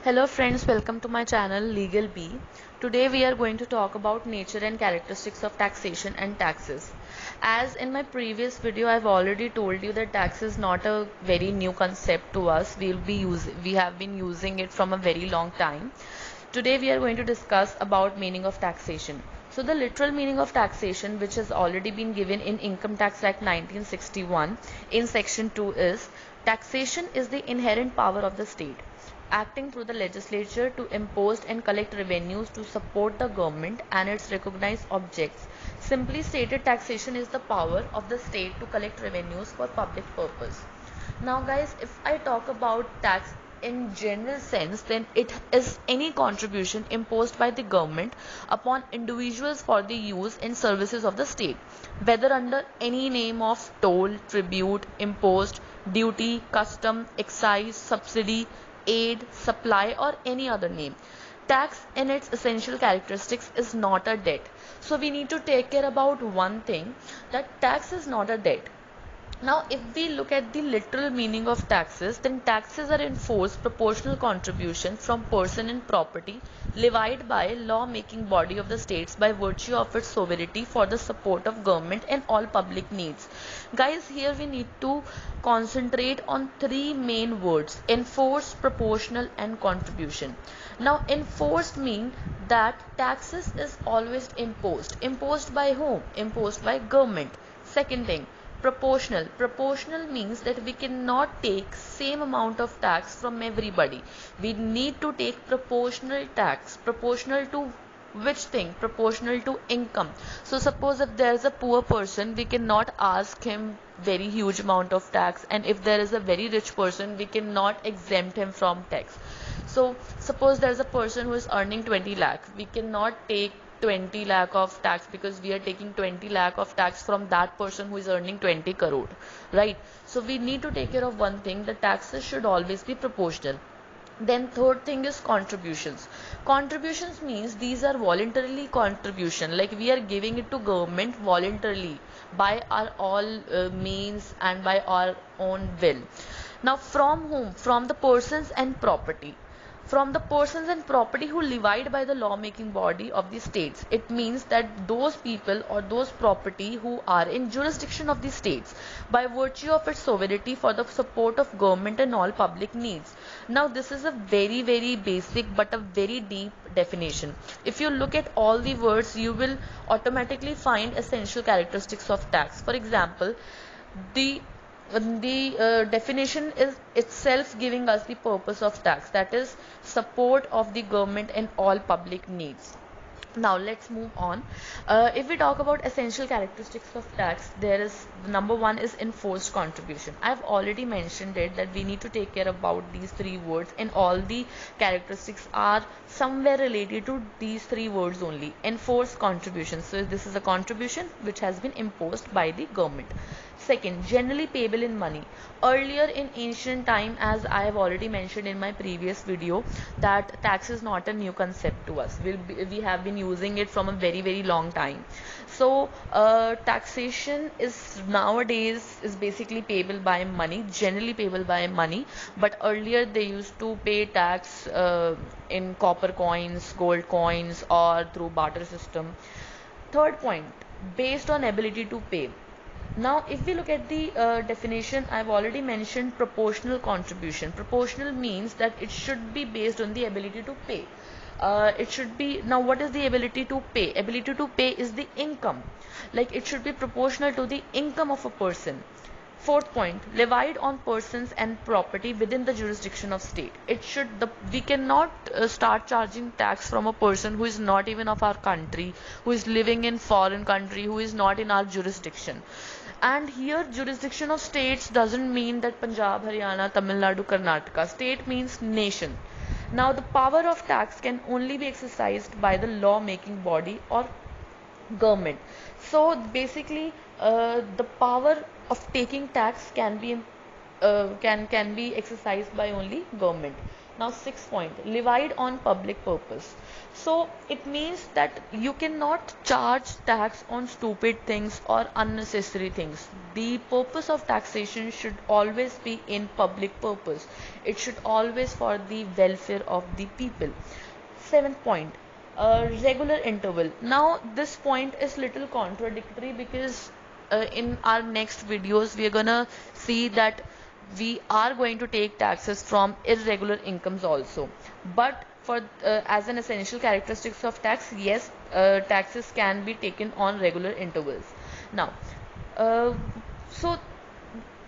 Hello friends, welcome to my channel Legal Bee. Today we are going to talk about nature and characteristics of taxation and taxes. As in my previous video I've already told you that tax is not a very new concept to us. We have been using it from a very long time. Today we are going to discuss about meaning of taxation. So the literal meaning of taxation, which has already been given in Income Tax Act 1961 in section 2, is taxation is the inherent power of the state acting through the legislature to impose and collect revenues to support the government and its recognized objects. Simply stated, taxation is the power of the state to collect revenues for public purpose. Now guys, if I talk about tax in general sense, then it is any contribution imposed by the government upon individuals for the use and services of the state, whether under any name of toll, tribute, impost, duty, custom, excise, subsidy, aid, supply, or any other name. Tax in its essential characteristics is not a debt. So we need to take care about one thing, that tax is not a debt. Now, if we look at the literal meaning of taxes, then taxes are enforced proportional contribution from person and property levied by law-making body of the states by virtue of its sovereignty for the support of government and all public needs. Guys, here we need to concentrate on three main words: enforced, proportional, and contribution. Now, enforced means that taxes is always imposed. Imposed by whom? Imposed by government. Second thing, proportional. Proportional means that we cannot take same amount of tax from everybody. We need to take proportional tax. Proportional to which thing? Proportional to income. So suppose if there is a poor person, we cannot ask him very huge amount of tax, and if there is a very rich person, we cannot exempt him from tax. So suppose there is a person who is earning 20 lakh, we cannot take 20 lakh of tax, because we are taking 20 lakh of tax from that person who is earning 20 crore, right? So we need to take care of one thing, the taxes should always be proportional. Then third thing is contributions. Contributions means these are voluntarily contribution, like we are giving it to government voluntarily by our all means and by our own will. Now from whom? From the persons and property. From the persons and property who levied by the lawmaking body of the states. It means that those people or those property who are in jurisdiction of the states by virtue of its sovereignty for the support of government and all public needs. Now this is a very basic but a very deep definition. If you look at all the words, you will automatically find essential characteristics of tax. For example, the definition is itself giving us the purpose of tax, that is support of the government and all public needs. Now let's move on. If we talk about essential characteristics of tax, there is number one is enforced contribution. I've already mentioned it that we need to take care about these three words, and all the characteristics are somewhere related to these three words only. Enforced contribution, so this is a contribution which has been imposed by the government. Second, generally payable in money. Earlier in ancient time, as I have already mentioned in my previous video, that tax is not a new concept to us. We have been using it from a very long time. So taxation is nowadays is basically payable by money, generally payable by money. But earlier they used to pay tax in copper coins, gold coins, or through barter system. Third point, based on ability to pay. Now, if we look at the definition, I've already mentioned proportional contribution. Proportional means that it should be based on the ability to pay. It should be, now what is the ability to pay? Ability to pay is the income. Like it should be proportional to the income of a person. Fourth point, levied on persons and property within the jurisdiction of state. We cannot start charging tax from a person who is not even of our country, who is living in foreign country, who is not in our jurisdiction. And here jurisdiction of states doesn't mean that Punjab, Haryana, Tamil Nadu, Karnataka. State means nation. Now the power of tax can only be exercised by the law making body or government. So basically the power of taking tax can be can be exercised by only government. Now, sixth point, levied on public purpose. So it means that you cannot charge tax on stupid things or unnecessary things. The purpose of taxation should always be in public purpose. It should always for the welfare of the people. Seventh point, regular interval. Now this point is little contradictory because in our next videos we are gonna see that we are going to take taxes from irregular incomes also, but for as an essential characteristics of tax, yes, taxes can be taken on regular intervals. Now, uh, so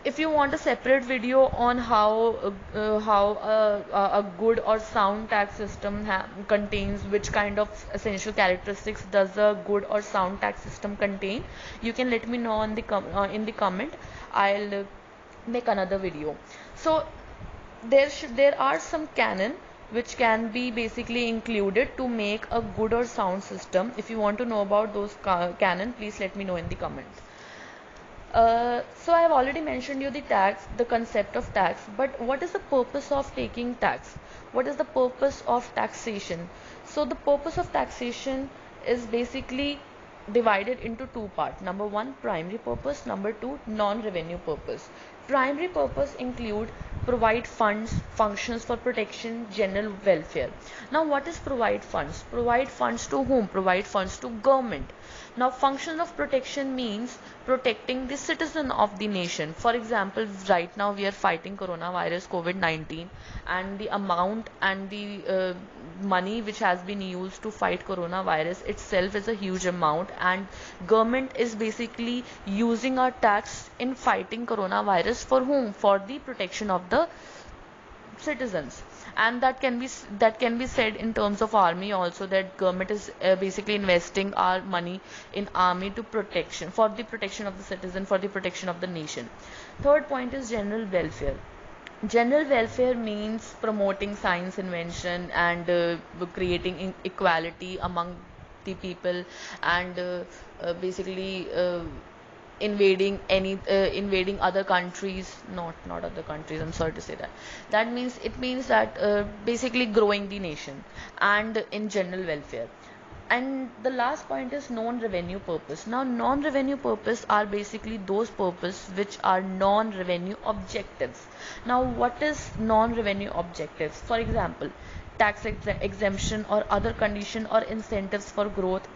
if you want a separate video on how a good or sound tax system contains which kind of essential characteristics does a good or sound tax system contain, you can let me know on the in the comment. I'll make another video. So there are some canon which can be basically included to make a good or sound system. If you want to know about those canon, please let me know in the comments. So I have already mentioned you the tax, the concept of tax, but what is the purpose of taking tax? What is the purpose of taxation? So the purpose of taxation is basically divided into two parts. Number one, primary purpose. Number two, non-revenue purpose. Primary purpose include provide funds, functions for protection, general welfare. Now what is provide funds? Provide funds to whom? Provide funds to government. Now, function of protection means protecting the citizen of the nation. For example, right now we are fighting coronavirus COVID-19, and the amount and the money which has been used to fight coronavirus itself is a huge amount, and government is basically using our tax in fighting coronavirus for whom? For the protection of the citizens. And that can be said in terms of army also, that government is basically investing our money in army to protection, for the protection of the citizen, for the protection of the nation. Third point is general welfare. General welfare means promoting science invention and creating equality among the people, and basically invading other countries, not other countries, I'm sorry to say that. It means that basically growing the nation and in general welfare. And the last point is non-revenue purpose. Now non-revenue purpose are basically those purpose which are non-revenue objectives. Now what is non-revenue objectives? For example, tax exemption or other condition or incentives for growth,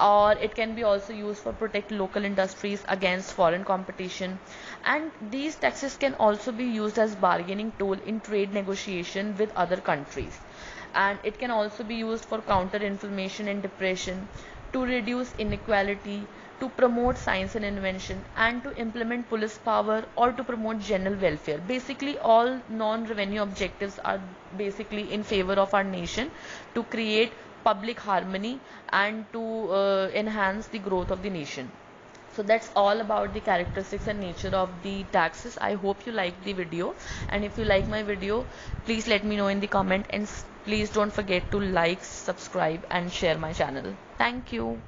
or it can be also used for protect local industries against foreign competition. And these taxes can also be used as bargaining tool in trade negotiation with other countries, and it can also be used for counter inflation and depression, to reduce inequality, to promote science and invention, and to implement police power, or to promote general welfare. Basically all non-revenue objectives are basically in favor of our nation, to create public harmony and to enhance the growth of the nation. So that's all about the characteristics and nature of the taxes. I hope you like the video, and if you like my video, please let me know in the comment, and please don't forget to like, subscribe and share my channel. Thank you.